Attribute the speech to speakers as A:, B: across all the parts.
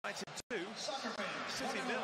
A: United 2, City 0.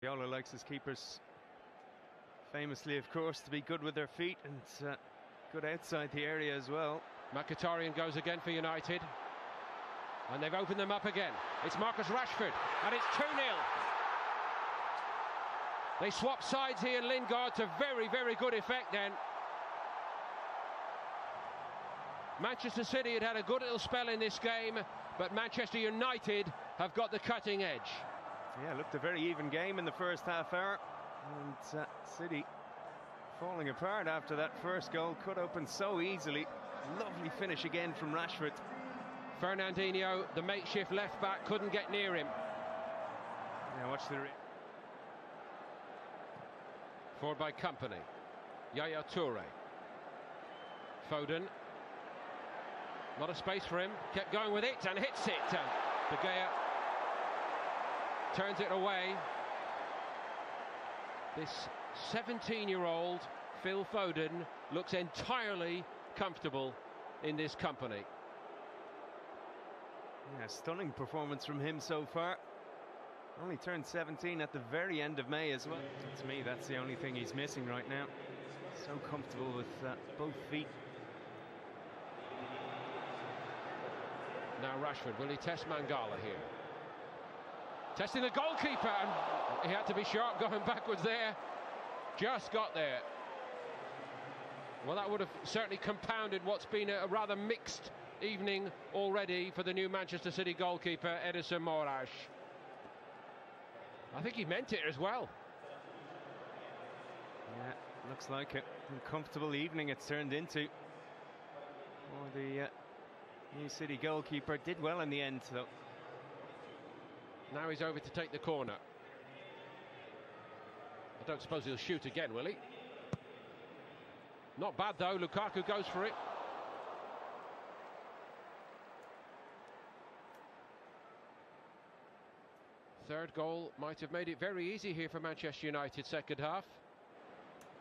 A: Viola likes his keepers famously, of course, to be good with their feet and good outside the area as well.
B: Mkhitaryan goes again for United, and they've opened them up again. It's Marcus Rashford, and it's 2-0. They swap sides here, Lingard, to very, very good effect then. Manchester City had a good little spell in this game, but Manchester United have got the cutting edge.
A: Yeah, looked a very even game in the first half hour, and City falling apart after that first goal. Could open so easily. Lovely finish again from Rashford.
B: Fernandinho, the makeshift left back, couldn't get near him.
A: Yeah, watch the
B: forward by Kompany. Yaya Toure. Foden. Not a space for him. Kept going with it and hits it. De Gea turns it away. This 17-year-old Phil Foden looks entirely comfortable in this company.
A: Yeah, stunning performance from him so far. Only turned 17 at the very end of May as well. To me, that's the only thing he's missing right now. So comfortable with both feet.
B: Now Rashford, will he test Mangala here? Testing the goalkeeper, and he had to be sharp going backwards there. Just got there. Well, that would have certainly compounded what's been a rather mixed evening already for the new Manchester City goalkeeper, Edison Moraes. I think he meant it as well.
A: Yeah, looks like it. Uncomfortable evening it's turned into. Oh, the new City goalkeeper did well in the end, though.
B: Now he's over to take the corner. I don't suppose he'll shoot again, will he? Not bad though, Lukaku goes for it. Third goal might have made it very easy here for Manchester United second half,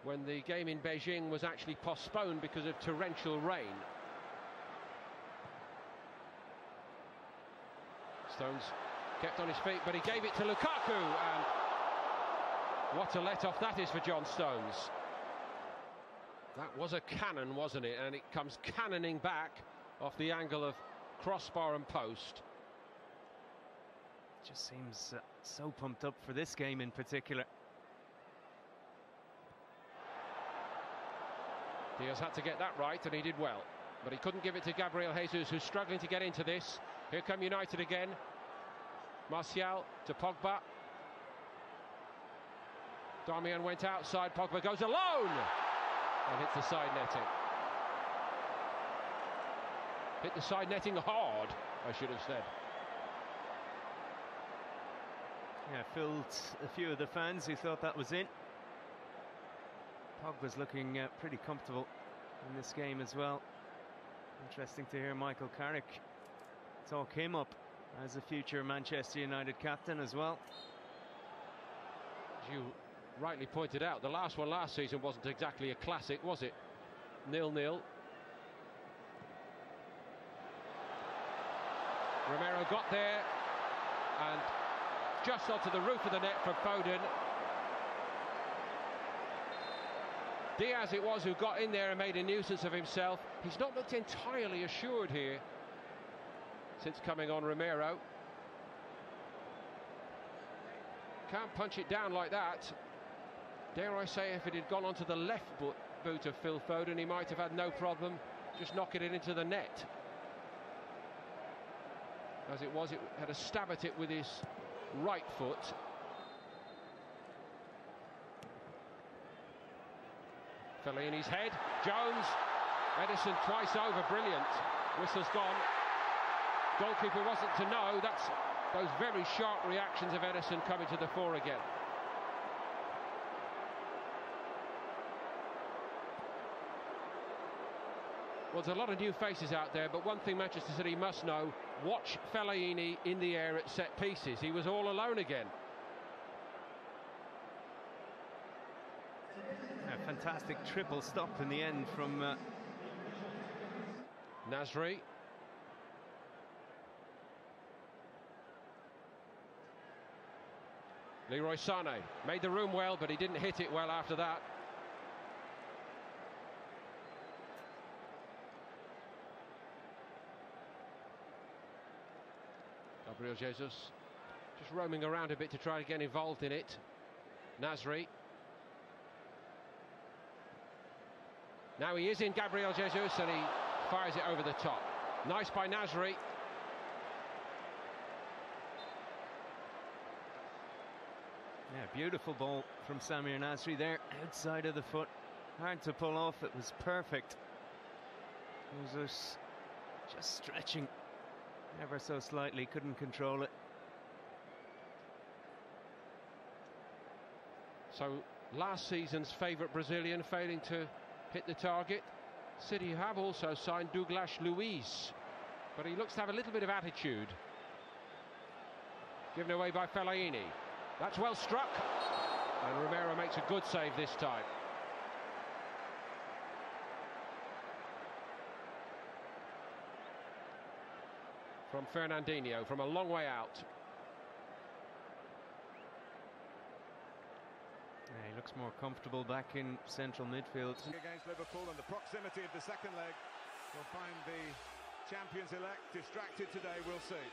B: when the game in Beijing was actually postponed because of torrential rain. Stones kept on his feet, but he gave it to Lukaku, and what a let-off that is for John Stones. That was a cannon, wasn't it? And it comes cannoning back off the angle of crossbar and post.
A: Just seems so pumped up for this game in particular.
B: Diaz had to get that right, and he did well, but he couldn't give it to Gabriel Jesus, who's struggling to get into this. Here come United again. Martial to Pogba. Darmian went outside, Pogba goes alone and hits the side netting. Hit the side netting hard, I should have said.
A: Yeah, filled a few of the fans who thought that was in. Pogba's looking pretty comfortable in this game as well. Interesting to hear Michael Carrick talk him up as a future Manchester United captain as well.
B: As you rightly pointed out, the last one last season wasn't exactly a classic, was it? 0-0. Romero got there and just onto the roof of the net for Foden. Diaz it was who got in there and made a nuisance of himself. He's not looked entirely assured here since coming on Romero. Can't punch it down like that. Dare I say, if it had gone onto the left boot of Phil Foden, he might have had no problem just knocking it into the net. As it was, it had a stab at it with his right foot. Fellaini's head, Jones, Edison twice over, brilliant. Whistle's gone. Goalkeeper wasn't to know. That's Those very sharp reactions of Ederson coming to the fore again. Well, there's a lot of new faces out there, but one thing Manchester City must know, watch Fellaini in the air at set pieces. He was all alone again.
A: A fantastic triple stop in the end from
B: Nasri. Leroy Sané made the room well, but he didn't hit it well after that. Gabriel Jesus just roaming around a bit to try to get involved in it. Nasri. Now he is in, Gabriel Jesus, and he fires it over the top. Nice by Nasri.
A: Yeah, beautiful ball from Samir Nasri there, outside of the foot. Hard to pull off, it was perfect. It was just stretching ever so slightly, couldn't control it.
B: So last season's favourite Brazilian failing to hit the target. City have also signed Douglas Luiz, but he looks to have a little bit of attitude. Given away by Fellaini. That's well struck, and Romero makes a good save this time. From Fernandinho, from a long way out.
A: Yeah, he looks more comfortable back in central midfield.
C: Against Liverpool, and the proximity of the second leg will find the champions-elect distracted today, we'll see.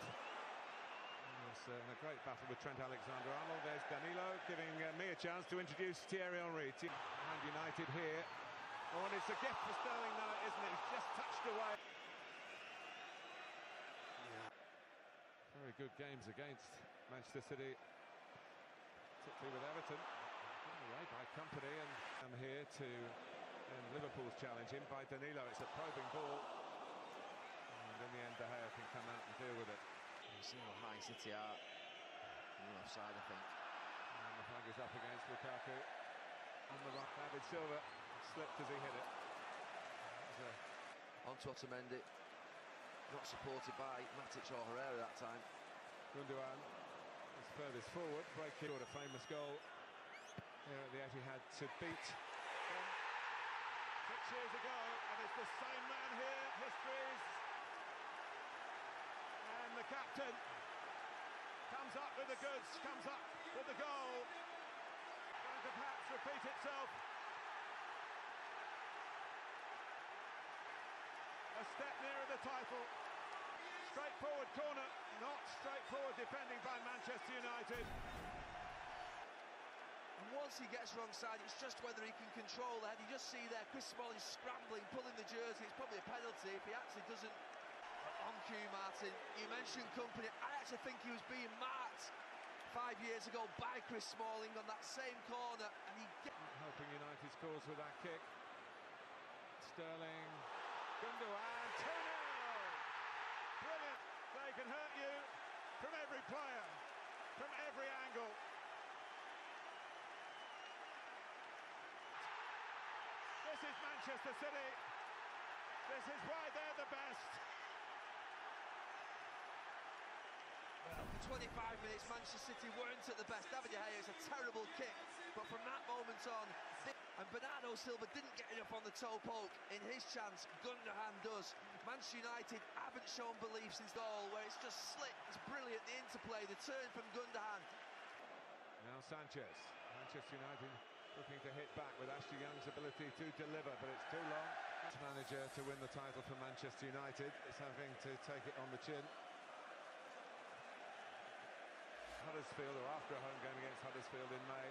C: It's a great battle with Trent Alexander-Arnold. There's Danilo giving me a chance to introduce Thierry Henry. And United here. Oh, and it's a gift for Sterling now, isn't it? It's just touched away. Very good games against Manchester City, particularly with Everton. Away by Company, and I'm here to end Liverpool's challenge in by Danilo. It's a probing ball, and in the end De Gea can come out and deal with it.
D: You see how high City are. Offside, I think.
C: And the flag is up against Lukaku. On the right, David Silva slipped as he hit it.
D: On to Otamendi. Not supported by Matic or Herrera that time.
C: Gundogan is furthest forward, breaking a famous goal here at the Etihad to beat 6 years ago, and it's the same man here, histories. And the captain comes up with the goods, comes up with the goal. Going to perhaps repeat itself. A step nearer the title. Straightforward corner, not straightforward defending by Manchester United.
D: And once he gets wrong side, it's just whether he can control that. You just see there, Chris Smalling scrambling, pulling the jersey. It's probably a penalty if he actually doesn't. On cue, Martin. You mentioned Company. I actually think he was being marked 5 years ago by Chris Smalling on that same corner, and he
C: Helping United scores with that kick. Sterling, Gundogan, 2-0. Brilliant. They can hurt you from every player, from every angle. This is Manchester City. This is why they're the best.
D: For 25 minutes, Manchester City weren't at the best. David De Gea is a terrible kick, but from that moment on, and Bernardo Silva didn't get enough on the toe poke. In his chance, Gundogan does. Manchester United haven't shown belief since goal, where it's just slick, it's brilliant, the interplay, the turn from Gundogan.
C: Now Sanchez. Manchester United looking to hit back with Ashley Young's ability to deliver, but it's too long. Manager to win the title for Manchester United is having to take it on the chin. Huddersfield, or after a home game against Huddersfield in May.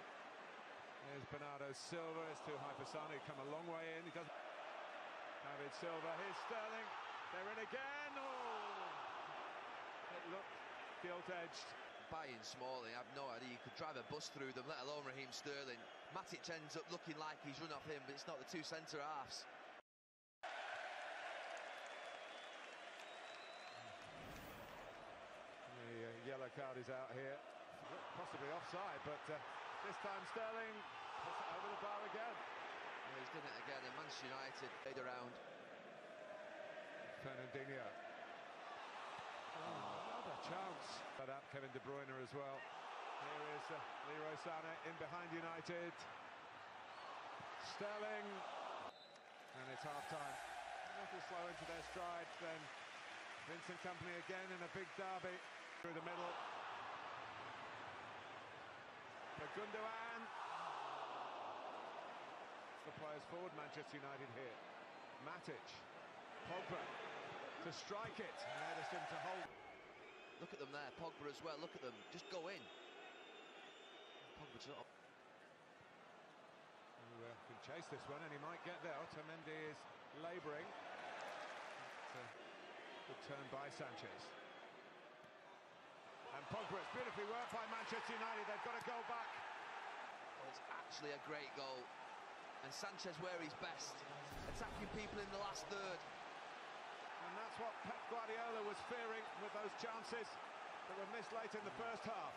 C: Here's Bernardo Silva, it's too high for Sané, come a long way in. He does. David Silva, here's Sterling, they're in again. Oh! It looked gilt-edged.
D: Buying Smalling, I've no idea. You could drive a bus through them, let alone Raheem Sterling. Matic ends up looking like he's run off him, but it's not the two centre-halves.
C: The yellow card is out here. Possibly offside, but this time Sterling puts it over the bar again.
D: Well, he's done it again, and Manchester United played around.
C: Fernandinho. Another chance. But up Kevin De Bruyne as well. Here is Leroy Sané in behind United. Sterling. And it's half-time. A little slow into their stride, then Vincent Kompany again in a big derby through the middle. For Gundogan. The players forward, Manchester United here. Matic. Pogba to strike it. And Ederson to hold.
D: Look at them there, Pogba as well. Look at them, just go in. Pogba to...
C: Who can chase this one, and he might get there. Otamendi is labouring. Good turn by Sanchez. And Pogba, it's beautifully worked by Manchester United. They've got to go back.
D: Well, it's actually a great goal. And Sanchez where he's best, attacking people in the last third.
C: And that's what Pep Guardiola was fearing with those chances that were missed late in the first half.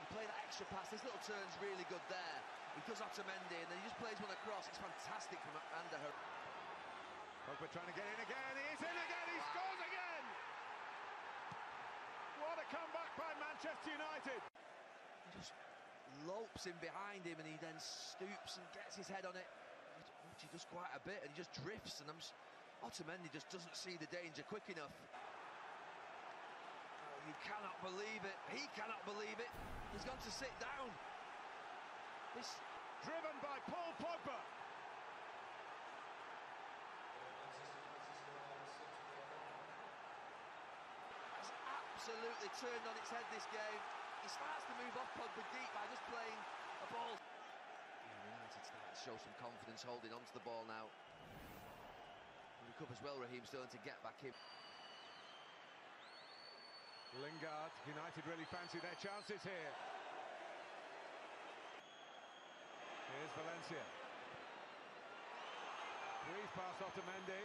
D: He played that extra pass, this little turn's really good there. He does Otamendi and then he just plays one across. It's fantastic from Ander.
C: Pogba trying to get in again, he is in again, he scores again! What a comeback by Manchester United!
D: He just lopes in behind him and he then stoops and gets his head on it, which he does quite a bit, and he just drifts, and Otamendi just doesn't see the danger quick enough. Oh, he cannot believe it. He cannot believe it. He's gone to sit down. This
C: driven by Paul Pogba.
D: Has absolutely turned on its head this game. He starts to move off Pogba deep by just playing a ball. United start to show some confidence holding onto the ball now. He recovers well, Raheem Sterling, to get back in.
C: Lingard, United really fancy their chances here. Here's Valencia. Breeze past Otamendi.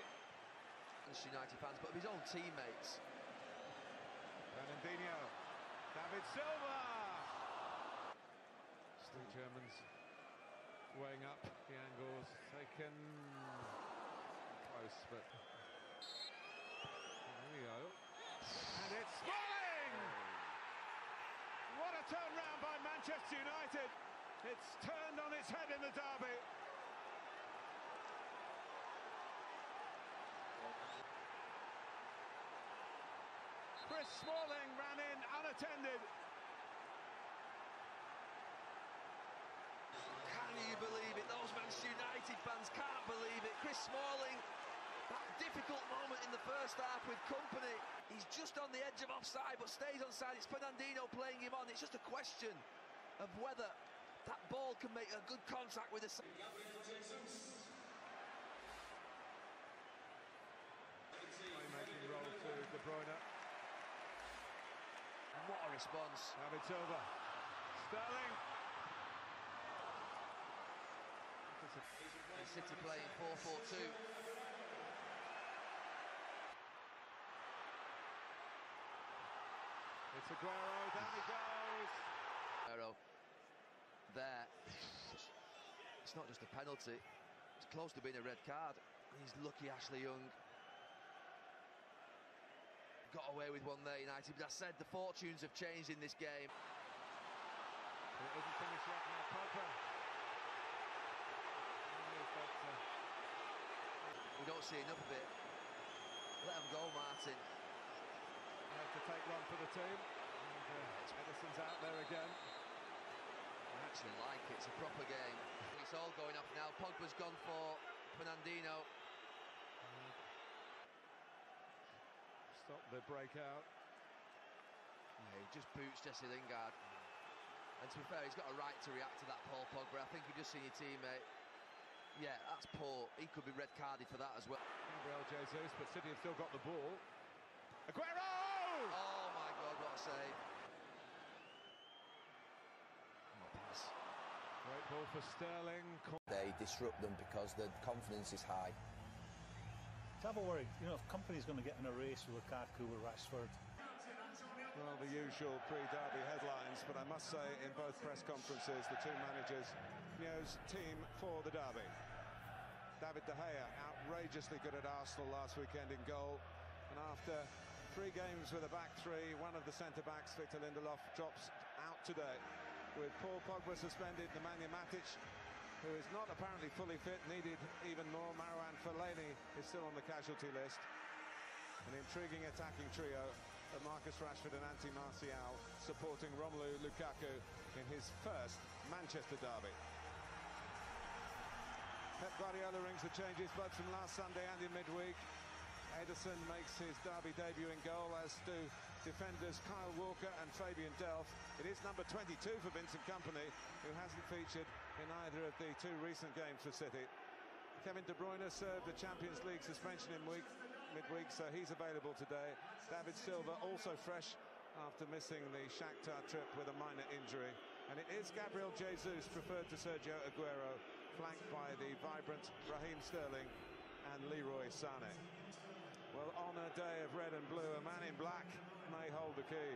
D: United fans, but of his own teammates.
C: Fernandinho. David Silva. Still Germans weighing up the angles. Taken close, but there we go. And it's Smalling! What a turnaround by Manchester United. It's turned on its head in the derby. Chris Smalling ran in unattended.
D: Can you believe it? Those Manchester United fans can't believe it. Chris Smalling, that difficult moment in the first half with Kompany. He's just on the edge of offside, but stays onside. It's Fernandinho playing him on. It's just a question of whether that ball can make a good contact with the...
C: Playmaking roll to De Bruyne.
D: What a response.
C: David Silva. Sterling.
D: City playing 4-4-2.
C: It's Aguero, down he goes.
D: Aguero there. It's not just a penalty. It's close to being a red card. He's lucky, Ashley Young. Got away with one there, United. But I said the fortunes have changed in this game.
C: It isn't finished yet now, Pogba.
D: We don't see enough of it. Let him go, Martin.
C: Have to take one for the team. And Ederson's out there again.
D: I actually like it. It's a proper game. It's all going off now. Pogba's gone for Fernandinho.
C: Stop the breakout.
D: Yeah, he just boots Jesse Lingard. And to be fair, he's got a right to react to that, Paul Pogba. I think you've just seen your teammate. Yeah, that's poor. He could be red carded for that as well.
C: Gabriel Jesus, but City have still got the ball. Aguero!
D: Oh my God, what a save. What a pass.
C: Great ball for Sterling.
E: They disrupt them because the confidence is high.
F: Have a worry, you know, if Kompany's going to get in a race with Lukaku, with Rashford.
C: Well, the usual pre-derby headlines, but I must say in both press conferences the two managers Mourinho's team for the derby. David De Gea outrageously good at Arsenal last weekend in goal, and after 3 games with a back three, one of the centre-backs, Victor Lindelof, drops out today. With Paul Pogba suspended, Nemanja Matic, who is not apparently fully fit, needed even more. Marouane Fellaini is still on the casualty list. An intriguing attacking trio of Marcus Rashford and Anthony Martial supporting Romelu Lukaku in his first Manchester derby. Pep Guardiola rings the changes both from last Sunday and in midweek. Ederson makes his derby debut in goal, as do defenders Kyle Walker and Fabian Delph. It is number 22 for Vincent Kompany, who hasn't featured in either of the 2 recent games for City. Kevin De Bruyne served the Champions League suspension in midweek, so he's available today. David Silva also fresh after missing the Shakhtar trip with a minor injury. And it is Gabriel Jesus, preferred to Sergio Aguero, flanked by the vibrant Raheem Sterling and Leroy Sané. Well, on a day of red and blue, a man in black may hold the key.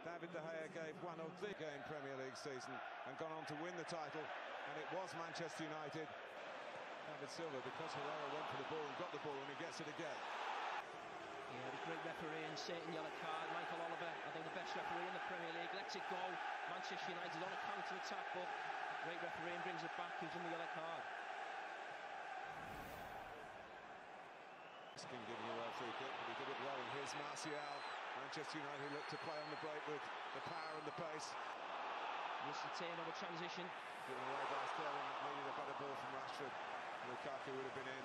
C: David De Gea gave one of the game Premier League season and gone on to win the title, and it was Manchester United. David Silva, because Herrera went for the ball and got the ball, and he gets it again.
F: Yeah, the great referee and Satan yellow card. Michael Oliver, I think the best referee in the Premier League, lets it go. Manchester United on a counter-attack, but great referee and brings it back. Gives him the yellow card.
C: Can give you a free kick, but he did it well, and here's Martial. Manchester United look to play on the break with the power and the pace.
F: Missed the turn of a transition.
C: Given away by Sterling, maybe a better ball from Rashford. Lukaku would have been in.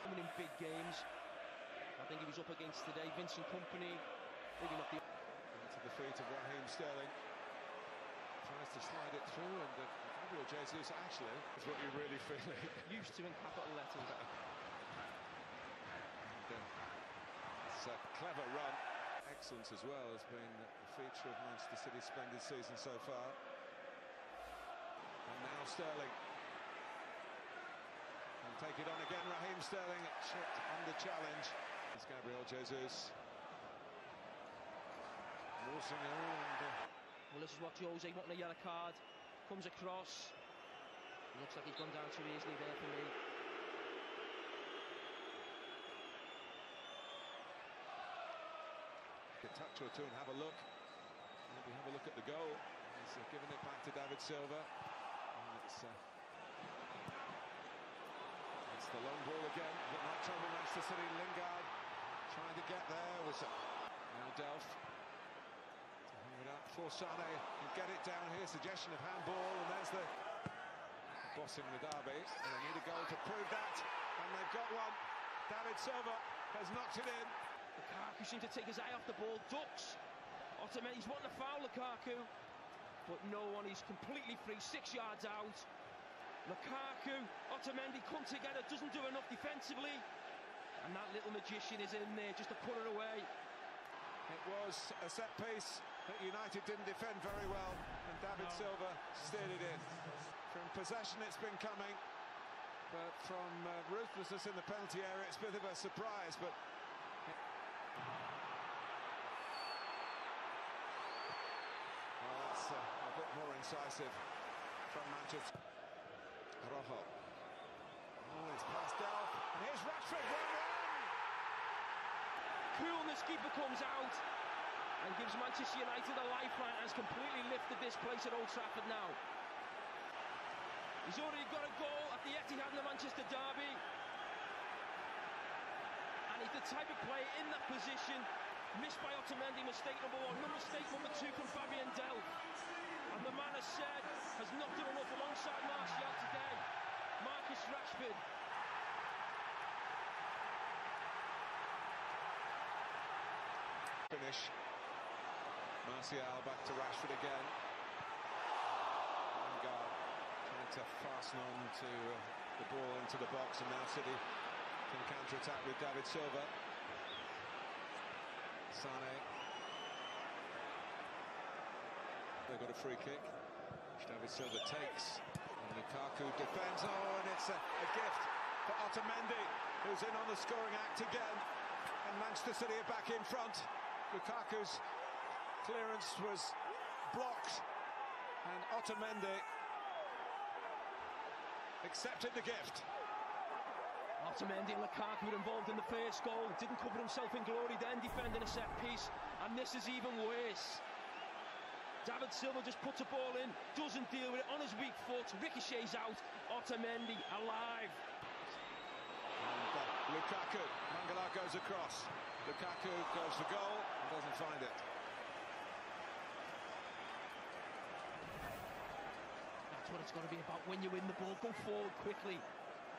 F: Coming in big games. I think he was up against today. Vincent Kompany, maybe not the...
C: Into the feet of Raheem Sterling. Tries to slide it through, and Gabriel Jesus actually is what you're really feeling.
F: Used to in capital letters.
C: It's a clever run. Excellence as well has been the feature of Manchester City's splendid season so far. And now Sterling. And take it on again, Raheem Sterling, chipped under challenge. It's Gabriel Jesus.
F: Well, this is what Jose wanting a yellow card. Comes across. Looks like he's gone down too easily there for me.
C: A touch or two and have a look. Maybe have a look at the goal. He's giving it back to David Silva. And it's the long ball again, but not trouble Manchester City. Lingard trying to get there. Now Delph to hang it up for Sané and get it down here. Suggestion of handball, and there's the bossing the derby. And they need a goal to prove that, and they've got one. David Silva has knocked it in.
F: Lukaku seems to take his eye off the ball, ducks. Otamendi's wanting to foul Lukaku, but no one, he's completely free, 6 yards out. Lukaku, Otamendi come together, doesn't do enough defensively, and that little magician is in there just to put it away.
C: It was a set piece that United didn't defend very well, and David Silva steered it in. From possession it's been coming, but from ruthlessness in the penalty area it's a bit of a surprise, but well, that's a bit more incisive from Manchester. Rojo. Oh, it's past Delph, and here's Rashford, 1-1!
F: Coolness keeper comes out and gives Manchester United a lifeline, and has completely lifted this place at Old Trafford now. He's already got a goal at the Etihad in the Manchester derby, and he's the type of player in that position. Missed by Otamendi, mistake number 1, mistake number 2 from Fabian Delph, and the man has said has not done enough alongside Martial today. Marcus Rashford.
C: Finish. Martial back to Rashford again. Lingard trying to fasten on to the ball into the box, and now City can counter-attack with David Silva. Sané. They've got a free kick, which David Silva takes. And Lukaku defends. Oh, and it's a gift for Otamendi, who's in on the scoring act again. And Manchester City are back in front. Lukaku's clearance was blocked, and Otamendi accepted the gift.
F: Otamendi and Lukaku were involved in the first goal. Didn't cover himself in glory then, defending a set piece. And this is even worse. David Silva just puts a ball in, doesn't deal with it on his weak foot, ricochets out. Otamendi alive.
C: And Lukaku, Mangala goes across. Lukaku goes for goal and doesn't find it.
F: That's what it's got to be about when you win the ball. Go forward quickly.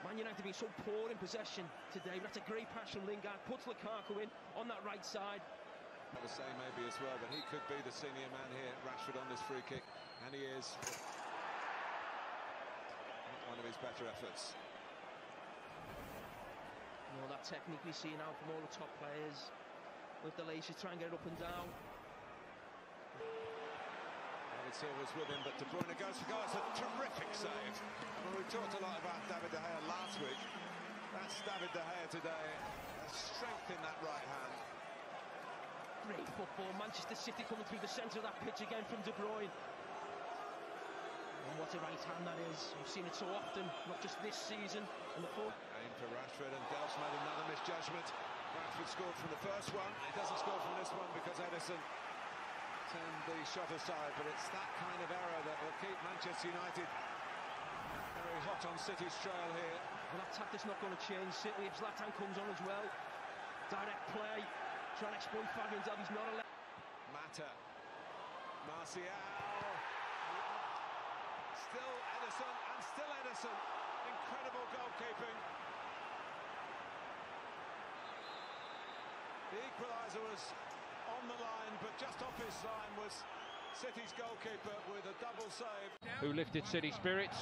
F: Man United have been so poor in possession today. That's a great pass from Lingard. Puts Lukaku in on that right side.
C: The same maybe as well, but he could be the senior man here, Rashford, on this free kick, and he is. Not one of his better efforts.
F: You know, that technique we see now from all the top players with the laces, try and get it up and down.
C: David Silva's with him, but De Bruyne goes for goal. It's a terrific save. Well, we talked a lot about David De Gea last week. That's David De Gea today. Strength in that right hand.
F: Great football. Manchester City coming through the centre of that pitch again from De Bruyne. And what a right hand that is. We've seen it so often, not just this season. And the fourth.
C: Aim for Rashford, and Delph's made another misjudgment. Rashford scored from the first one. He doesn't score from this one because Ederson turned the shot aside, but it's that kind of error that will keep Manchester United very hot on City's trail here.
F: Well, that tactic's not going to change. City, if Zlatan comes on as well, direct play, trying to exploit Fabian Delph. He's not allowed.
C: Mata, Martial, still Ederson, and still Ederson. Incredible goalkeeping. The equaliser was on the line, but just off his line was City's goalkeeper with a double save.
B: Who lifted City spirits,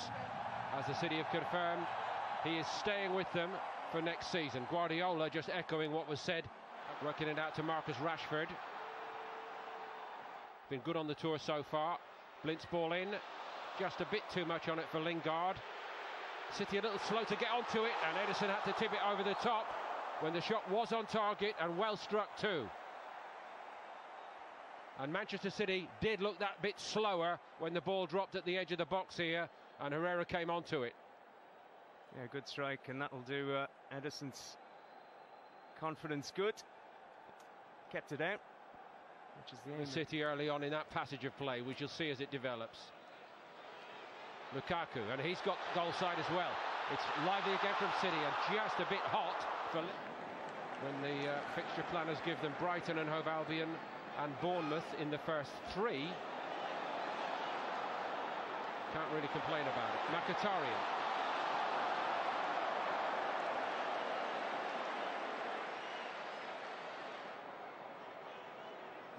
B: as the City have confirmed. He is staying with them for next season. Guardiola just echoing what was said, working it out to Marcus Rashford. Been good on the tour so far. Blintz ball in, just a bit too much on it for Lingard. City a little slow to get onto it, and Ederson had to tip it over the top when the shot was on target and well struck too. And Manchester City did look that bit slower when the ball dropped at the edge of the box here, and Herrera came onto it.
A: Yeah, good strike, and that'll do Ederson's confidence good. Kept it out, which is the aim.
B: City early on in that passage of play, we shall see as it develops. Lukaku, and he's got goal side as well. It's lively again from City, and just a bit hot for when the fixture planners give them Brighton and Hove Albion and Bournemouth in the first three. Can't really complain about it. Mkhitaryan.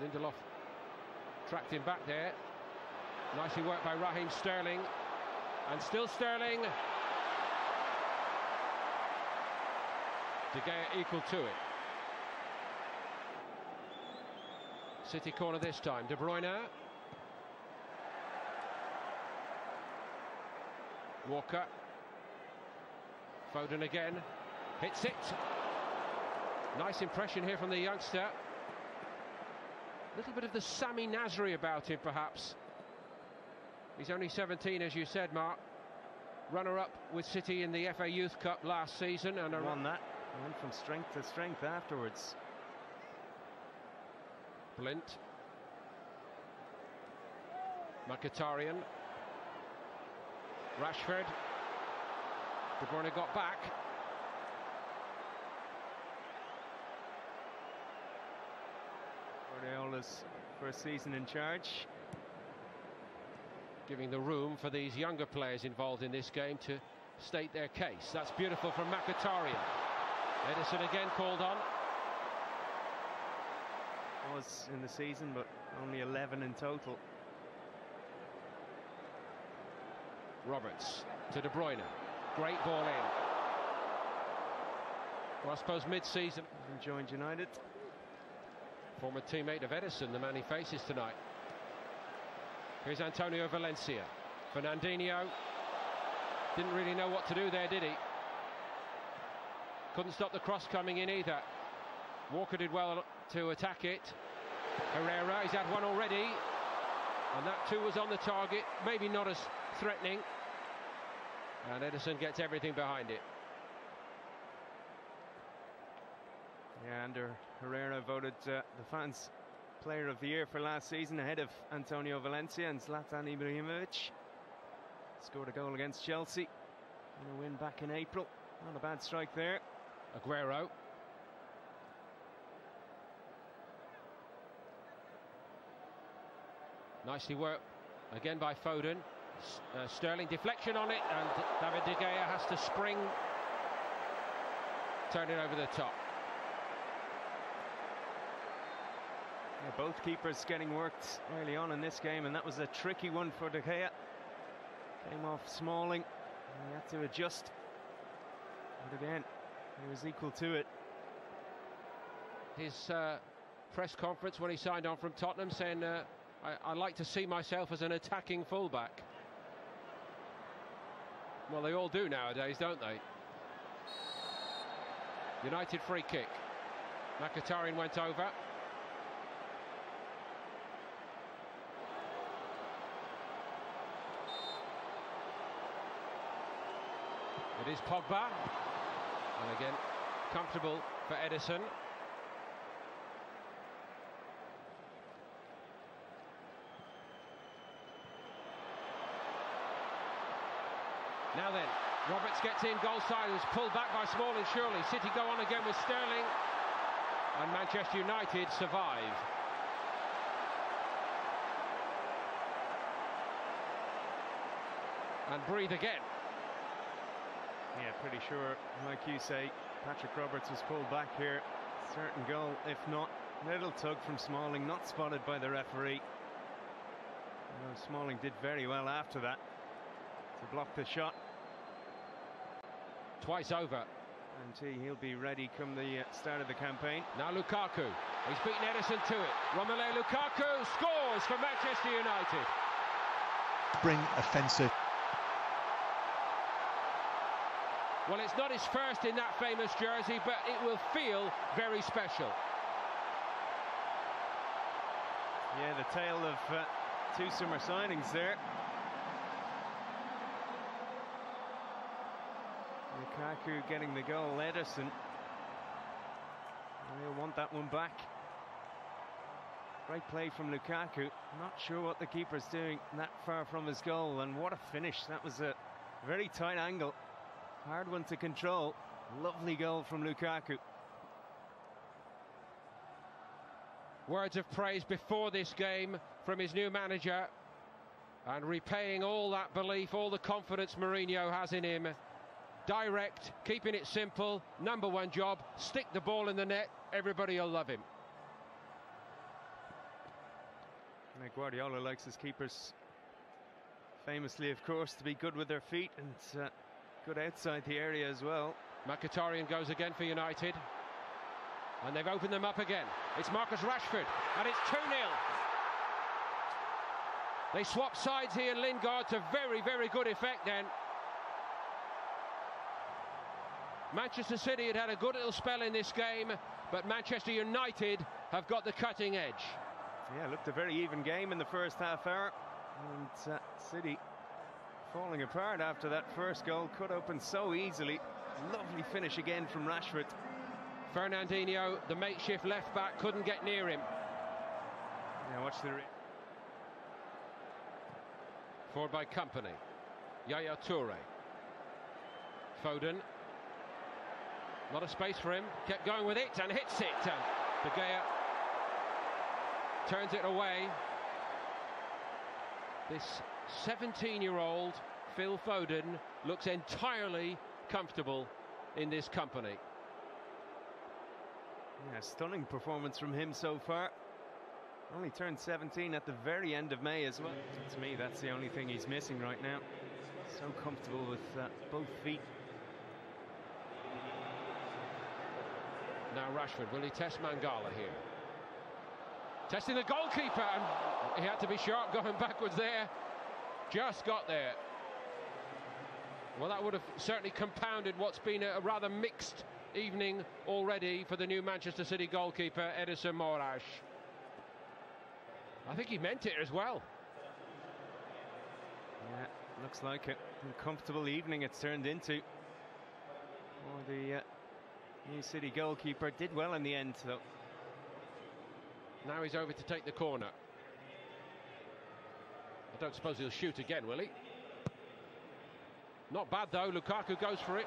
B: Lindelof tracked him back there. Nicely worked by Raheem Sterling. And still Sterling. De Gea equal to it. City corner this time. De Bruyne. Walker. Foden again. Hits it. Nice impression here from the youngster. A little bit of the Sami Nasri about him, perhaps. He's only 17, as you said, Mark. Runner-up with City in the FA Youth Cup last season, and
A: won that. Went from strength to strength afterwards.
B: Blint. Mkhitaryan. Rashford. De Bruyne got back.
A: Guardiola's first season in charge.
B: Giving the room for these younger players involved in this game to state their case. That's beautiful from Mkhitaryan. Ederson again called on.
A: Was in the season, but only 11 in total.
B: Roberts to De Bruyne. Great ball in. Well, I suppose mid-season.
A: Joined United.
B: Former teammate of Ederson, the man he faces tonight. Here's Antonio Valencia. Fernandinho didn't really know what to do there, did he? Couldn't stop the cross coming in either. Walker did well to attack it. Herrera, he's had one already, and that too was on the target, maybe not as threatening, and Ederson gets everything behind it.
A: Yeah, Ander Herrera voted the fans' player of the year for last season, ahead of Antonio Valencia, and Zlatan Ibrahimovic scored a goal against Chelsea in a win back in April. Not a bad strike there.
B: Aguero. Nicely worked again by Foden. Sterling deflection on it, and David De Gea has to spring, turn it over the top.
A: Yeah, both keepers getting worked early on in this game, and that was a tricky one for De Gea. Came off Smalling, and he had to adjust. But again, he was equal to it.
B: His press conference when he signed on from Tottenham, saying, I like to see myself as an attacking fullback. Well, they all do nowadays, don't they? United free kick. Mkhitaryan went over. It is Pogba, and again comfortable for Ederson. Now then, Roberts gets in, goal side, was pulled back by Smalling surely. City go on again with Sterling, and Manchester United survive. And breathe again.
A: Yeah, pretty sure, like you say, Patrick Roberts was pulled back here. Certain goal, if not. Little tug from Smalling, not spotted by the referee. Although Smalling did very well after that to block the shot.
B: Twice over.
A: And he'll be ready come the start of the campaign.
B: Now Lukaku, he's beaten Ederson to it. Romelu Lukaku scores for Manchester United.
G: Bring offensive.
B: Well, it's not his first in that famous jersey, but it will feel very special.
A: Yeah, the tale of two summer signings there. Lukaku getting the goal, Ederson. He'll want that one back. Great play from Lukaku. Not sure what the keeper's doing that far from his goal, and what a finish. That was a very tight angle. Hard one to control. Lovely goal from Lukaku.
B: Words of praise before this game from his new manager, and repaying all that belief, all the confidence Mourinho has in him. Direct, keeping it simple, number one job, stick the ball in the net, everybody will love him.
A: Guardiola likes his keepers famously, of course, to be good with their feet and good outside the area as well.
B: Mkhitaryan goes again for United, and they've opened them up again. It's Marcus Rashford, and it's 2-0. They swap sides here, Lingard, to very, very good effect then. Manchester City had a good little spell in this game, but Manchester United have got the cutting edge.
A: Yeah, looked a very even game in the first half hour, and City falling apart after that first goal. Could open so easily. Lovely finish again from Rashford.
B: Fernandinho, the makeshift left back, couldn't get near him.
A: Now watch the
B: forward by Kompany. Yaya Toure. Foden. A lot of space for him, kept going with it and hits it, and De Gea turns it away. This 17-year-old Phil Foden looks entirely comfortable in this company.
A: Yeah, stunning performance from him so far. Only turned 17 at the very end of May as well. To me, that's the only thing he's missing right now. So comfortable with both feet.
B: Now Rashford, will he test Mangala here? Testing the goalkeeper, and he had to be sharp going backwards there. Just got there. Well, that would have certainly compounded what's been a rather mixed evening already for the new Manchester City goalkeeper, Edison Moraes. I think he meant it as well.
A: Yeah, looks like it. Uncomfortable evening it's turned into. Oh, the New City goalkeeper did well in the end, though.
B: Now he's over to take the corner. I don't suppose he'll shoot again, will he? Not bad though, Lukaku goes for it.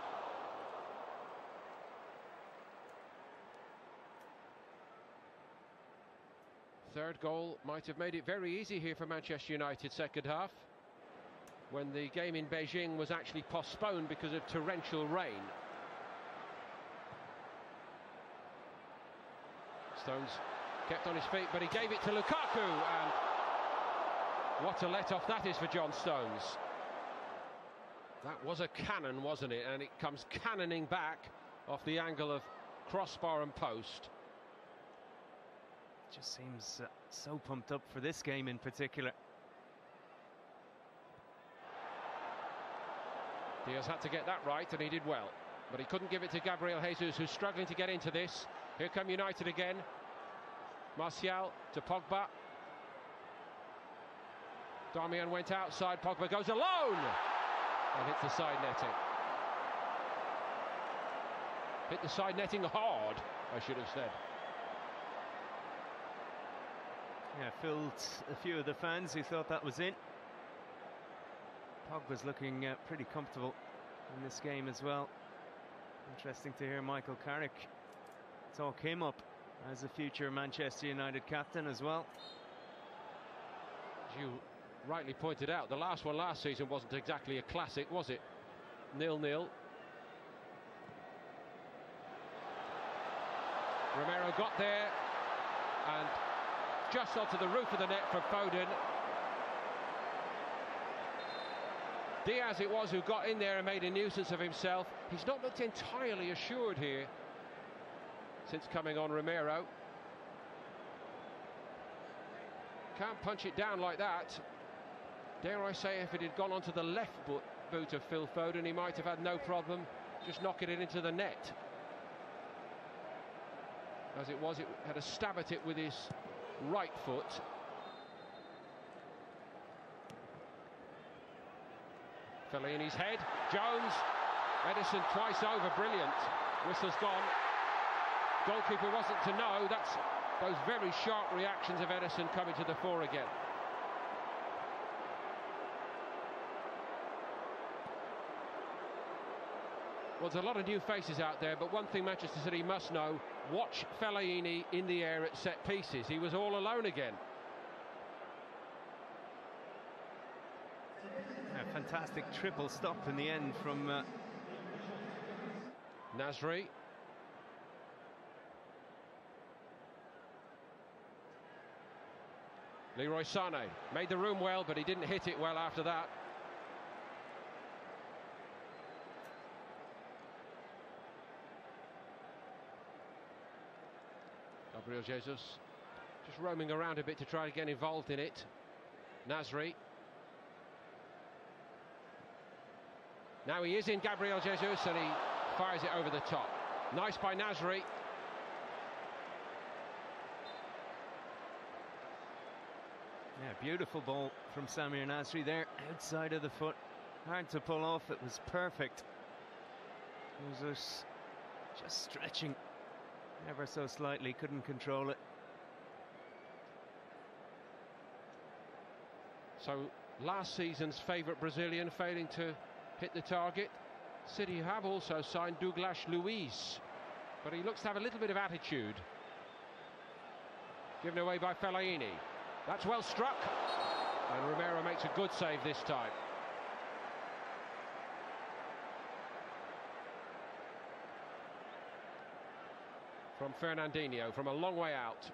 B: Third goal might have made it very easy here for Manchester United second half, when the game in Beijing was actually postponed because of torrential rain. Stones kept on his feet, but he gave it to Lukaku, and what a let-off that is for John Stones. That was a cannon, wasn't it? And it comes cannoning back off the angle of crossbar and post.
A: Just seems so pumped up for this game in particular.
B: Diaz had to get that right, and he did well. But he couldn't give it to Gabriel Jesus, who's struggling to get into this. Here come United again. Martial to Pogba. Darmian went outside, Pogba goes alone! And hits the side netting. Hit the side netting hard, I should have said.
A: Yeah, filled a few of the fans who thought that was in. Pogba's looking pretty comfortable in this game as well. Interesting to hear Michael Carrick talk him up as a future Manchester United captain as well.
B: As you rightly pointed out, the last one last season wasn't exactly a classic, was it? 0-0. Romero got there and just onto the roof of the net from Foden. Diaz it was who got in there and made a nuisance of himself. He's not looked entirely assured here since coming on Romero. Can't punch it down like that. Dare I say, if it had gone onto the left boot of Phil Foden, he might have had no problem just knocking it into the net. As it was, it had a stab at it with his right foot. Fellaini's head, Jones, Edison twice over, brilliant. Whistle's gone. Goalkeeper wasn't to know. That's those very sharp reactions of Edison coming to the fore again. Well, there's a lot of new faces out there, but one thing Manchester City must know, watch Fellaini in the air at set pieces. He was all alone again.
A: A fantastic triple stop in the end from
B: Nasri. Leroy Sané made the room well, but he didn't hit it well after that. Gabriel Jesus just roaming around a bit to try to get involved in it. Nasri. Now he is in, Gabriel Jesus, and he fires it over the top. Nice by Nasri.
A: Yeah, beautiful ball from Samir Nasri there, outside of the foot. Hard to pull off, it was perfect. It was just stretching ever so slightly, couldn't control it.
B: So last season's favourite Brazilian failing to hit the target. City have also signed Douglas Luiz, but he looks to have a little bit of attitude. Given away by Fellaini. That's well struck, and Romero makes a good save this time. From Fernandinho, from a long way out.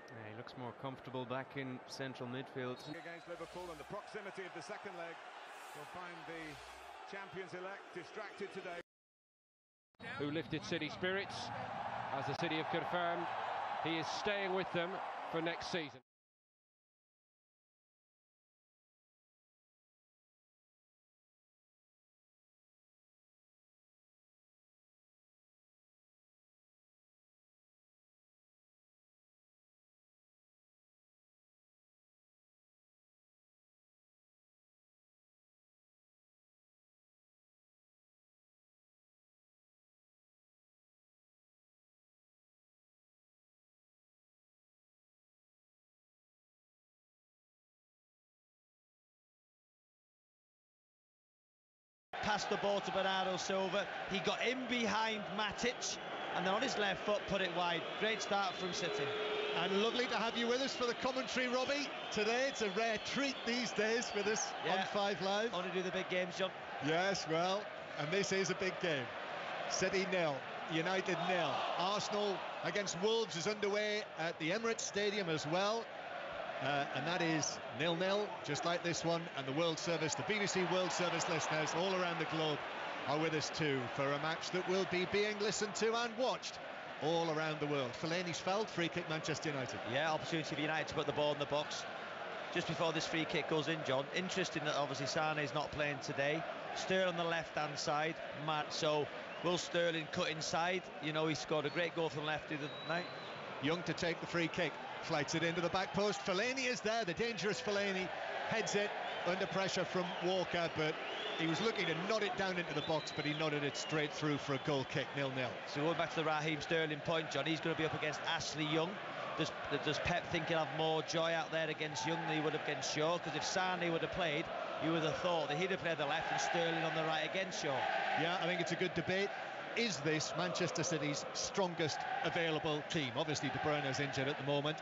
A: Yeah, he looks more comfortable back in central midfield.
C: Against Liverpool, and the proximity of the second leg will find the champions-elect distracted today.
B: Who lifted City spirits, as the City have confirmed he is staying with them for next season.
H: passed the ball to Bernardo Silva. He got in behind Matic, and then on his left foot put it wide. Great start from City.
G: And lovely to have you with us for the commentary, Robbie. Today it's a rare treat these days with us on 5 Live.
H: Only do the big games, John.
G: Yes, well, and this is a big game. City 0, United 0. Arsenal against Wolves is underway at the Emirates Stadium as well. And that is 0-0, just like this one. And the World Service, the BBC World Service listeners all around the globe are with us too for a match that will be being listened to and watched all around the world. Fellaini's fouled, free kick Manchester United.
H: Yeah, opportunity for United to put the ball in the box. Just before this free kick goes in, John, interesting that obviously Sané's not playing today. Sterling on the left-hand side, so will Sterling cut inside? You know, he scored a great goal from left the other night.
G: Young to take the free kick, flights it into the back post. Fellaini is there, the dangerous Fellaini, heads it under pressure from Walker, but he was looking to nod it down into the box, but he nodded it straight through for a goal kick, 0-0.
H: So going back to the Raheem Sterling point, John, he's going to be up against Ashley Young. Does Pep think he'll have more joy out there against Young than he would have against Shaw? Because if Sané would have played, you would have thought that he'd have played the left and Sterling on the right against Shaw.
G: Yeah, I think it's a good debate. Is this Manchester City's strongest available team? Obviously De Bruyne is injured at the moment,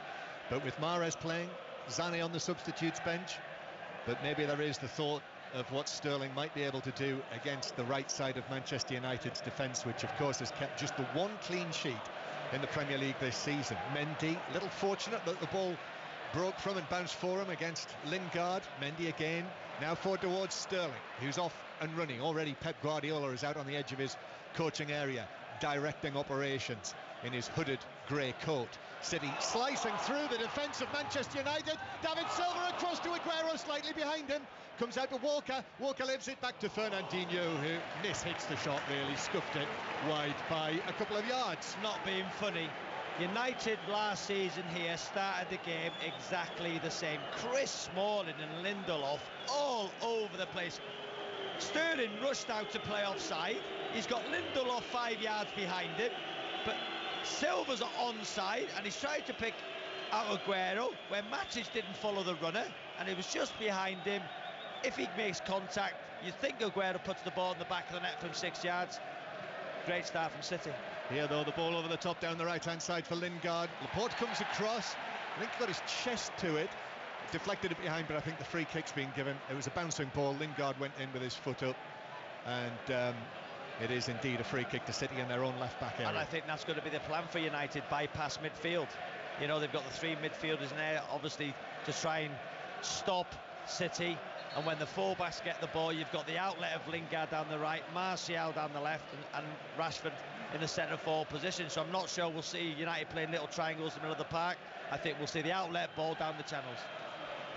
G: but with Mahrez playing, Sané on the substitutes bench, but maybe there is the thought of what Sterling might be able to do against the right side of Manchester United's defence, which of course has kept just the one clean sheet in the Premier League this season. Mendy, a little fortunate that the ball broke from and bounced for him against Lingard. Mendy again, now forward towards Sterling, who's off and running. Already Pep Guardiola is out on the edge of his coaching area, directing operations in his hooded grey coat. City slicing through the defence of Manchester United. David Silva across to Aguero, slightly behind him. Comes out to Walker. Walker lives it back to Fernandinho, who mishits the shot, really scuffed it wide by a couple of yards.
H: Not being funny, United last season here started the game exactly the same. Chris Smalling and Lindelof all over the place. Sterling rushed out to play offside. He's got Lindelof 5 yards behind him, but Silva's onside, and he's tried to pick out Aguero where Matic didn't follow the runner, and it was just behind him. If he makes contact, you think Aguero puts the ball in the back of the net from 6 yards. Great start from City.
G: Here though, the ball over the top down the right hand side for Lingard. Laporte comes across, I think he got his chest to it, deflected it behind, but I think the free kick's been given. It was a bouncing ball. Lingard went in with his foot up, and it is indeed a free kick to City in their own left back area.
H: And I think that's going to be the plan for United, bypass midfield. You know, they've got the three midfielders in there, obviously, to try and stop City. And when the fullbacks get the ball, you've got the outlet of Lingard down the right, Martial down the left, and Rashford in the centre forward position. So I'm not sure we'll see United playing little triangles in the middle of the park. I think we'll see the outlet ball down the channels.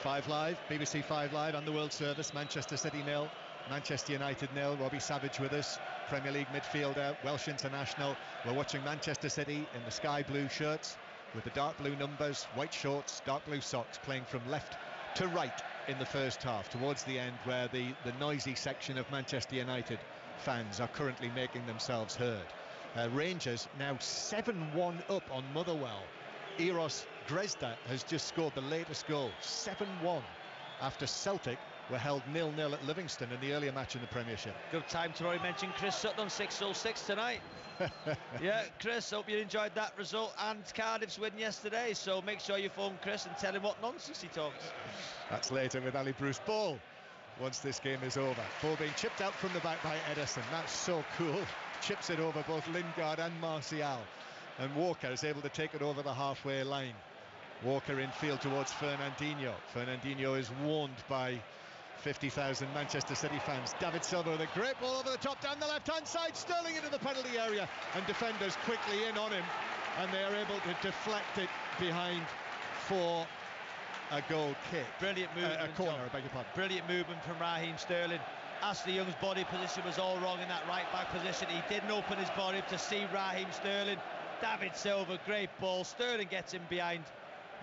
G: 5 Live, BBC 5 Live and the World Service. Manchester City 0, Manchester United 0. Robbie Savage with us, Premier League midfielder, Welsh international. We're watching Manchester City in the sky blue shirts with the dark blue numbers, white shorts, dark blue socks, playing from left to right in the first half, towards the end, where the noisy section of Manchester United fans are currently making themselves heard. Rangers now 7-1 up on Motherwell. Eros Grezda has just scored the latest goal, 7-1, after Celtic were held 0-0 at Livingston in the earlier match in the Premiership.
H: Good time to already mention Chris Sutton on 6-6 tonight. Yeah, Chris, hope you enjoyed that result and Cardiff's win yesterday, so make sure you phone Chris and tell him what nonsense he talks.
G: That's later with Ali Bruce. Ball once this game is over. Ball being chipped out from the back by Ederson. That's so cool. Chips it over both Lingard and Martial, and Walker is able to take it over the halfway line. Walker in field towards Fernandinho. Fernandinho is warned by 50,000 Manchester City fans. David Silva with a great ball over the top down the left hand side. Sterling into the penalty area, and defenders quickly in on him, and they are able to deflect it behind for a goal kick.
H: Brilliant movement.
G: A corner, I beg your pardon.
H: Brilliant movement from Raheem Sterling. Ashley Young's body position was all wrong in that right back position. He didn't open his body up to see Raheem Sterling. David Silva, great ball. Sterling gets in behind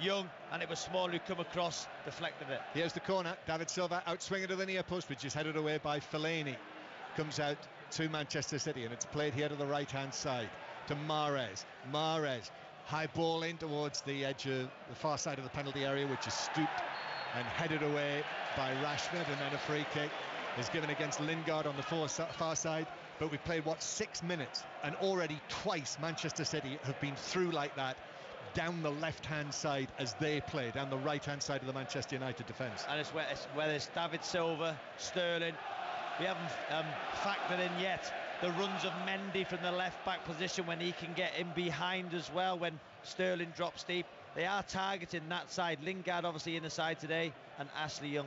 H: Young, and it was Small who come across, deflected it.
G: Here's the corner. David Silva out swinging to the near post, which is headed away by Fellaini. Comes out to Manchester City, and it's played here to the right hand side to Mahrez. Mahrez, high ball in towards the edge of the far side of the penalty area, which is stooped and headed away by Rashford, and then a free kick is given against Lingard on the far side, but we've played, what, 6 minutes, and already twice Manchester City have been through like that, down the left-hand side as they play, down the right-hand side of the Manchester United defence.
H: And it's whether it's David Silva, Sterling. We haven't factored in yet the runs of Mendy from the left-back position when he can get in behind as well when Sterling drops deep. They are targeting that side. Lingard obviously in the side today, and Ashley Young.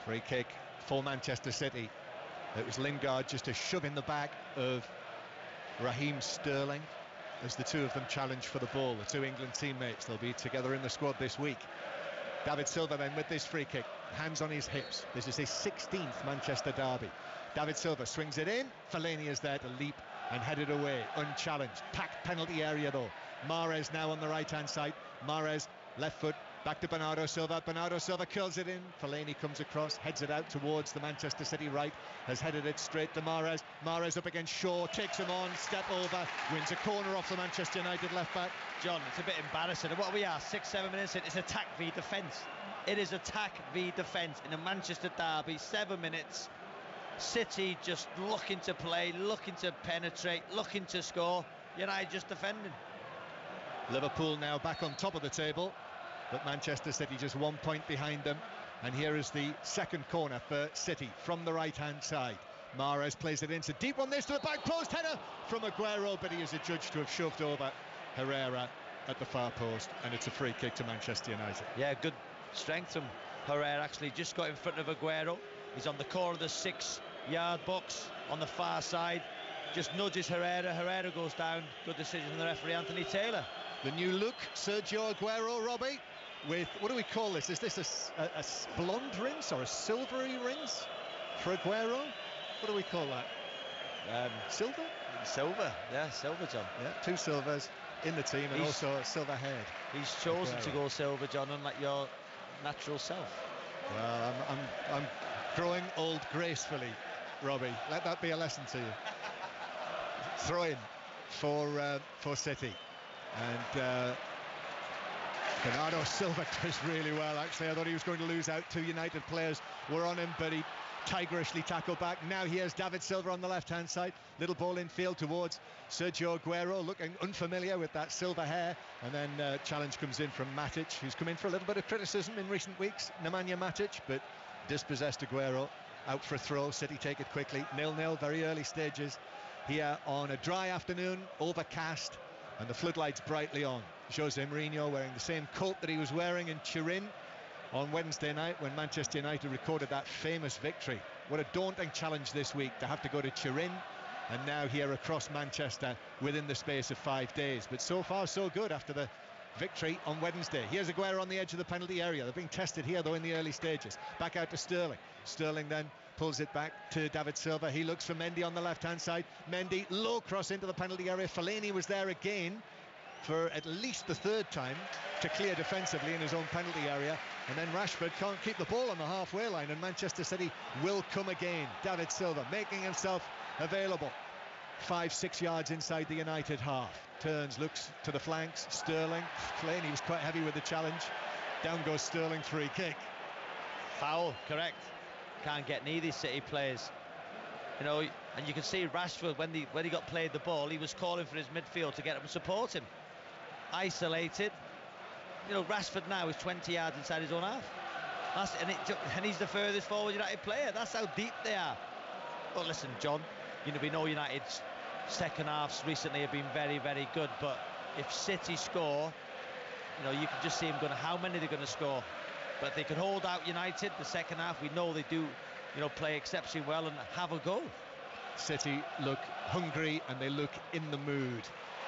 G: Free kick for Manchester City. It was Lingard just a shove in the back of Raheem Sterling as the two of them challenge for the ball. The two England teammates, they'll be together in the squad this week. David Silva then with this free kick, hands on his hips. This is his 16th Manchester derby. David Silva swings it in. Fellaini is there to leap and head it away, unchallenged. Packed penalty area though. Mahrez now on the right-hand side. Mahrez, left foot, back to Bernardo Silva. Bernardo Silva curls it in. Fellaini comes across, heads it out towards the Manchester City right, has headed it straight to Mahrez. Mahrez up against Shaw, takes him on, step over, wins a corner off the Manchester United left back.
H: John, it's a bit embarrassing. What we are, 6-7 minutes in, it's attack v defence. It is attack v defence in a Manchester derby. 7 minutes. City just looking to play, looking to penetrate, looking to score. United just defending.
G: Liverpool now back on top of the table, but Manchester City just 1 point behind them. And here is the second corner for City from the right-hand side. Mahrez plays it into deep one, this to the back post, header from Aguero, but he is adjudged to have shoved over Herrera at the far post, and it's a free kick to Manchester United.
H: Yeah, good strength from Herrera, actually just got in front of Aguero. He's on the corner of the 6-yard box on the far side, just nudges Herrera. Herrera goes down. Good decision from the referee, Anthony Taylor.
G: The new look, Sergio Aguero, Robbie, with, what do we call this? Is this a blonde rinse or a silvery rinse for Aguero? What do we call that? Silver?
H: Silver, yeah, silver, John.
G: Yeah, 2 silvers in the team, and also a silver head.
H: He's chosen
G: Aguero
H: to go silver, John, unlike your natural self.
G: Well, I'm growing old gracefully, Robbie. Let that be a lesson to you. Throw in for City. And Bernardo Silva does really well, actually. I thought he was going to lose out. 2 United players were on him, but he tigerishly tackled back. Now here's David Silva on the left-hand side. Little ball in field towards Sergio Aguero, looking unfamiliar with that silver hair. And then challenge comes in from Matic, who's come in for a little bit of criticism in recent weeks. Nemanja Matic, but dispossessed Aguero. Out for a throw. City take it quickly. 0-0, very early stages here on a dry afternoon, overcast, and the floodlights brightly on. Jose Mourinho wearing the same coat that he was wearing in Turin on Wednesday night when Manchester United recorded that famous victory. What a daunting challenge this week to have to go to Turin and now here across Manchester within the space of 5 days. But so far so good after the victory on Wednesday. Here's Aguero on the edge of the penalty area. They're being tested here though in the early stages. Back out to Sterling. Sterling then pulls it back to David Silva. He looks for Mendy on the left-hand side. Mendy, low cross into the penalty area. Fellaini was there again for at least the 3rd time to clear defensively in his own penalty area. And then Rashford can't keep the ball on the halfway line, and Manchester City will come again. David Silva making himself available. 5-6 yards inside the United half. Turns, looks to the flanks. Sterling. Fellaini was quite heavy with the challenge. Down goes Sterling, free kick.
H: Foul, correct. Can't get near these City players, you know, and you can see Rashford when he got played the ball, he was calling for his midfield to get him and support him. Isolated, you know, Rashford now is 20 yards inside his own half. And he's the furthest forward United player. That's how deep they are. Well, listen, John, you know, we know United's second halves recently have been very, very good, but if City score, you know, you can just see them going, how many they're going to score. But they can hold out United the second half. We know they do, you know, play exceptionally well and have a go.
G: City look hungry and they look in the mood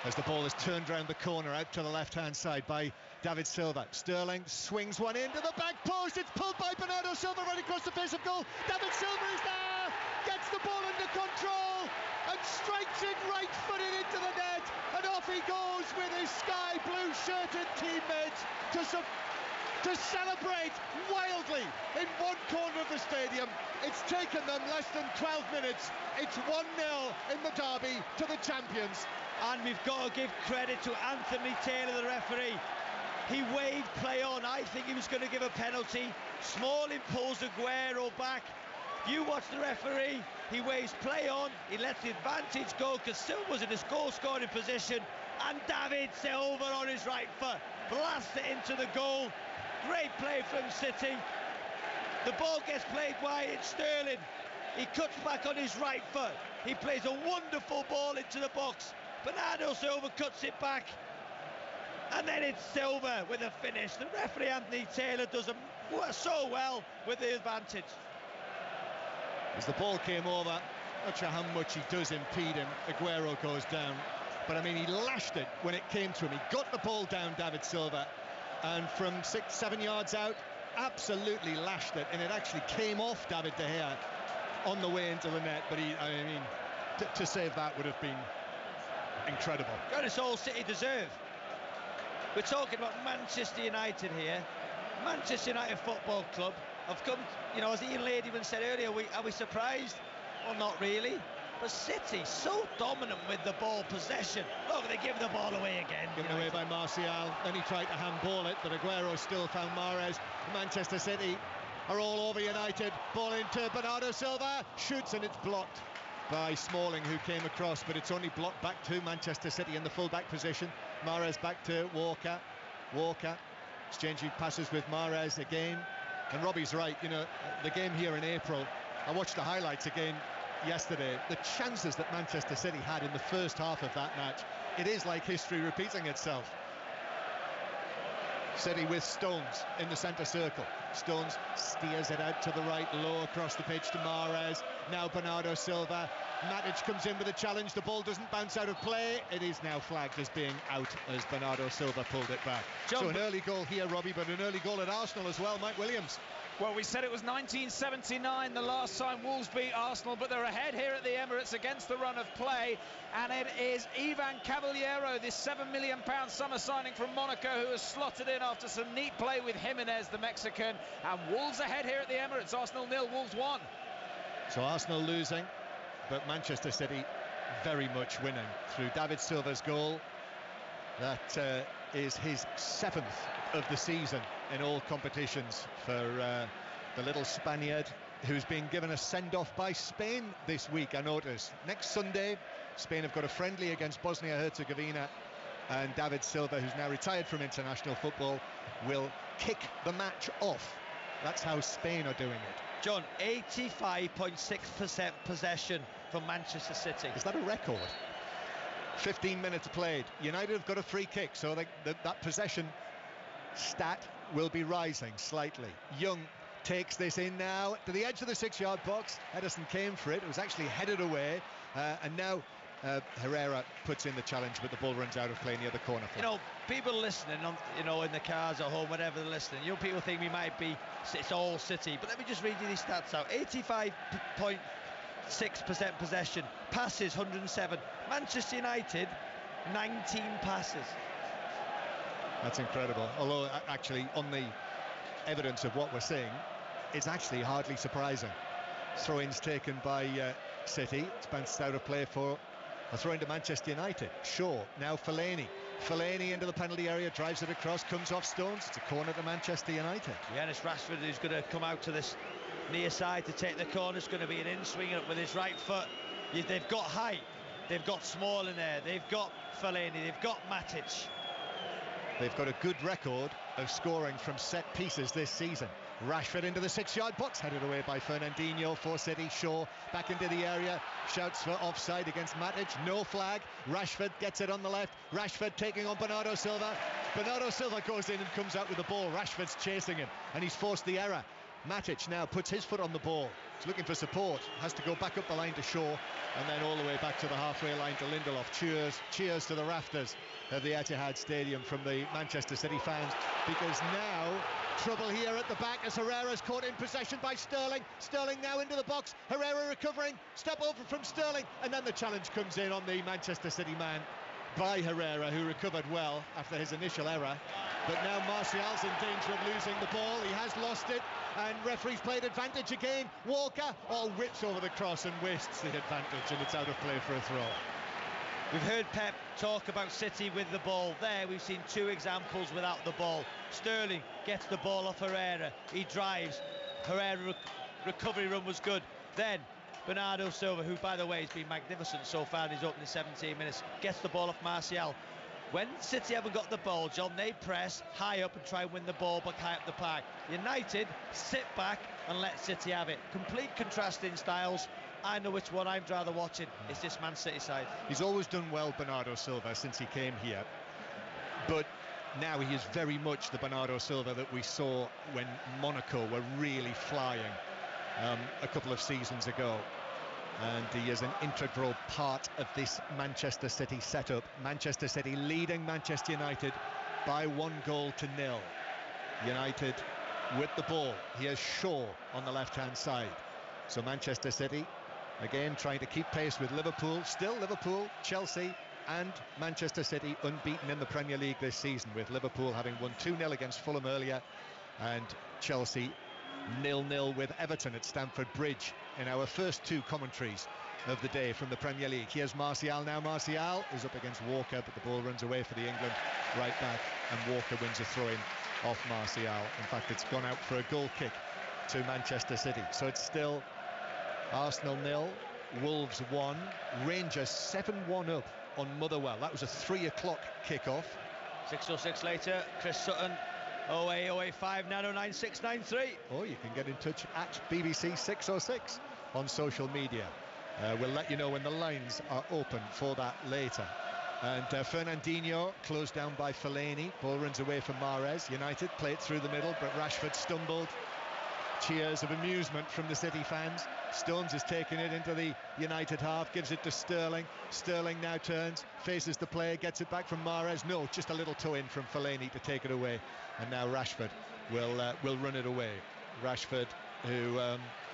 G: as the ball is turned round the corner out to the left-hand side by David Silva. Sterling swings one into the back post. It's pulled by Bernardo Silva right across the face of goal. David Silva is there, gets the ball under control and strikes it right-footed into the net, and off he goes with his sky blue shirted teammates to celebrate wildly in one corner of the stadium. It's taken them less than 12 minutes. It's 1-0 in the derby to the champions.
H: And we've got to give credit to Anthony Taylor, the referee. He waved play on. I think he was going to give a penalty. Smalling pulls Aguero back. If you watch the referee, he waves play on, he lets the advantage go because Silva's in his goal-scoring position, and David Silva on his right foot blasts it into the goal. Great play from City. The ball gets played wide, it's Sterling. He cuts back on his right foot. He plays a wonderful ball into the box. Bernardo Silva cuts it back. And then it's Silva with a finish. The referee, Anthony Taylor, does so well with the advantage.
G: As the ball came over, not sure how much he does impede him. Aguero goes down. But I mean, he lashed it when it came to him. He got the ball down, David Silva. And from 6-7 yards out, absolutely lashed it. And it actually came off David De Gea on the way into the net. But to save that would have been incredible.
H: God, it's all City deserve. We're talking about Manchester United here. Manchester United Football Club have come, as Ian Ladyman said earlier, are we surprised? Well, not really. But City, so dominant with the ball possession. Look, they give the ball away again.
G: Given away by Martial. Then he tried to handball it, but Aguero still found Mahrez. Manchester City are all over United. Ball into Bernardo Silva. Shoots, and it's blocked by Smalling, who came across, but it's only blocked back to Manchester City in the full-back position. Mahrez back to Walker. Walker exchanging passes with Mahrez again. And Robbie's right, the game here in April, I watched the highlights again yesterday. The chances that Manchester City had in the first half of that match, it is like history repeating itself. City with Stones in the centre circle. Stones steers it out to the right, low across the pitch to Mahrez. Now Bernardo Silva. Matic comes in with a challenge. The ball doesn't bounce out of play. It is now flagged as being out as Bernardo Silva pulled it back. So an early goal here, Robbie, but an early goal at Arsenal as well. Mike Williams.
I: Well, we said it was 1979 the last time Wolves beat Arsenal, but they're ahead here at the Emirates against the run of play, and it is Ivan Cavallero, this £7 million summer signing from Monaco, who has slotted in after some neat play with Jimenez, the Mexican, and Wolves ahead here at the Emirates. Arsenal 0, Wolves 1.
G: So Arsenal losing, but Manchester City very much winning through David Silva's goal. That is his 7th of the season in all competitions for the little Spaniard, who's been given a send-off by Spain this week, I notice. Next Sunday, Spain have got a friendly against Bosnia-Herzegovina, and David Silva, who's now retired from international football, will kick the match off. That's how Spain are doing it.
H: John, 85.6% possession from Manchester City.
G: Is that a record? 15 minutes played. United have got a free kick, so that possession stat will be rising slightly. Young takes this in now to the edge of the 6-yard box. Ederson came for it. It was actually headed away, and now Herrera puts in the challenge, but the ball runs out of play near the corner flag.
H: People listening on, in the cars at home, whatever they're listening, people think we might be, it's all City, but let me just read you these stats out. 85.6% possession, passes 107. Manchester United 19 passes.
G: That's incredible. Although actually, on the evidence of what we're seeing, it's actually hardly surprising. Throw-ins taken by City. It's bounced out of play for a throw-in to Manchester United. Shaw, now Fellaini. Fellaini into the penalty area, drives it across, comes off Stones. It's a corner to Manchester United.
H: Yeah, and it's Rashford who's going to come out to this near side to take the corner. It's going to be an in-swing with his right foot. They've got height. They've got Small in there. They've got Fellaini. They've got Matic.
G: They've got a good record of scoring from set pieces this season. Rashford into the 6-yard box, headed away by Fernandinho for City. Shaw back into the area, shouts for offside against Matic. No flag. Rashford gets it on the left. Rashford taking on Bernardo Silva. Bernardo Silva goes in and comes out with the ball. Rashford's chasing him, and he's forced the error. Matic now puts his foot on the ball. He's looking for support. Has to go back up the line to Shaw, and then all the way back to the halfway line to Lindelof. Cheers to the rafters of the Etihad Stadium from the Manchester City fans, because now trouble here at the back as Herrera's caught in possession by Sterling. Sterling now into the box. Herrera recovering. Step over from Sterling, and then the challenge comes in on the Manchester City man by Herrera, who recovered well after his initial error. But now Martial's in danger of losing the ball. He has lost it, and referee's played advantage again. Walker whips over the cross and wastes the advantage, and it's out of play for a throw.
H: We've heard Pep talk about City with the ball. There we've seen 2 examples without the ball. Sterling gets the ball off Herrera. He drives. Herrera recovery run was good. Then Bernardo Silva, who by the way has been magnificent so far in his opening 17 minutes, gets the ball off Martial. When City haven't got the ball, John, they press high up and try and win the ball back high up the park. United sit back and let City have it. Complete contrasting styles. I know which one I'd rather watching. It's this Man City side.
G: He's always done well, Bernardo Silva, since he came here. But now he is very much the Bernardo Silva that we saw when Monaco were really flying a couple of seasons ago. And he is an integral part of this Manchester City setup. Manchester City leading Manchester United by 1-0. United with the ball. Here's Shaw on the left-hand side. So Manchester City, again, trying to keep pace with Liverpool. Still Liverpool, Chelsea and Manchester City unbeaten in the Premier League this season, with Liverpool having won 2-0 against Fulham earlier, and Chelsea 0-0 with Everton at Stamford Bridge in our first two commentaries of the day from the Premier League. Here's Martial now. Martial is up against Walker, but the ball runs away for the England right back, and Walker wins a throw-in off Martial. In fact, it's gone out for a goal kick to Manchester City. So it's still Arsenal 0, Wolves 1, Rangers 7-1 up on Motherwell. That was a 3 o'clock kick-off.
H: 6:06 later, Chris Sutton, 08085 909 693.
G: Or you can get in touch at BBC 606 on social media. We'll let you know when the lines are open for that later. And Fernandinho closed down by Fellaini. Ball runs away from Mahrez. United play it through the middle, but Rashford stumbled. Cheers of amusement from the City fans. Stones is taking it into the United half, gives it to Sterling. Sterling now turns, faces the player, gets it back from Mahrez. No, just a little toe in from Fellaini to take it away. And now Rashford will run it away. Rashford, who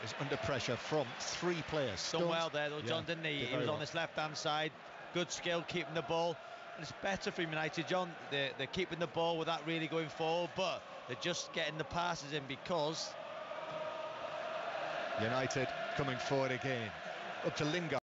G: is under pressure from 3 players.
H: Done well there though, John, didn't he? He was on this left-hand side. Good skill keeping the ball. And it's better for United, John. They're keeping the ball without really going forward, but they're just getting the passes in because...
G: United coming forward again. Up to Lingard.